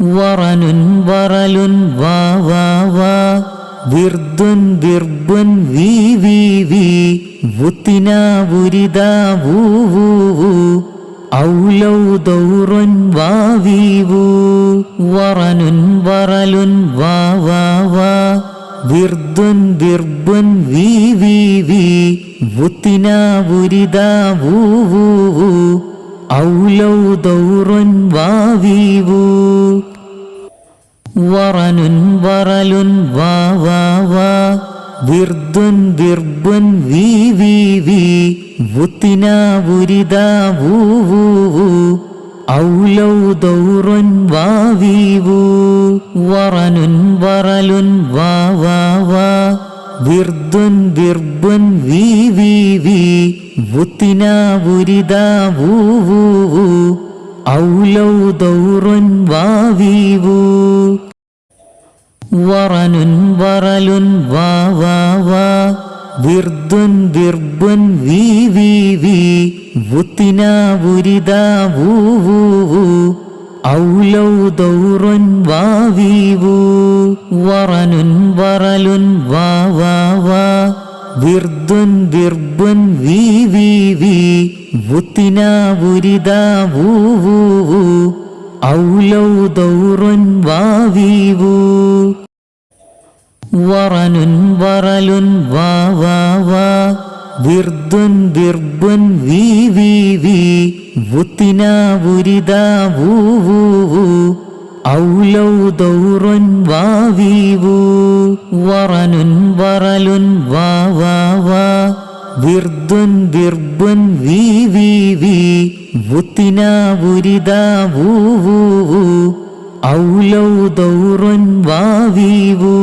വറനുൻ വറലുൻ വാ വാ വാ വിർദുൻ വിർബുൻ വി വി വി വുത്തിന വുരിദ വൂ വൂ വൂ ഔലൗ ദൗറുൻ വാ വി വൂ വറനുൻ വറലുൻ വാ വാ വാ വിർദുൻ വിർബുൻ വി വി വി വുത്തിന വുരിദ വൂ വൂ വൂ ഔലൗ ദൗറുൻ വാ വി വൂ വറനുൻ വറലുൻ വാ വാ വാ വിർദുൻ വിർബുൻ വി വി വി വുത്തിന വുരിദ വൂ വൂ വൂ ഔലൗ ദൗറുൻ വാ വി വൂ വറനുൻ വറലുൻ വാ വാ വാ വിർദുൻ വിർബുൻ വി വി വി വുത്തിന വുരിദ വൂ വൂ വൂ ഔലൗ ദൗറുൻ വാ വി വൂ വറനുൻ വറലുൻ വാ വാ വാ വിർദുൻ വിർബുൻ വി വി വി വുത്തിന വുരിദ വൂ വൂ വൂ ഔലൗ ദൗറുൻ വാ വി വൂ വറനുൻ വറലുൻ വാ വാ വാ വിർദുൻ വിർബുൻ വി വി വി വുത്തിന വുരിദ വൂ വൂ വൂ ഔലൗ ദൗറുൻ വാ വി വൂ വറനുൻ വറലുൻ വാ വാ വാ വിർദുൻ വിർബുൻ വി വി വി വുത്തിന വുരിദ വൂ വൂ വൂ ഔലൗ ദൗറുൻ വാ വി വൂ വറനുൻ വറലുൻ വാ വാ വാ വിർദുൻ വിർബുൻ വി വി വി വുത്തിന വുരിദ വൂ വൂ വൂ ഔലൗ ദൗറുൻ വാ വി വൂ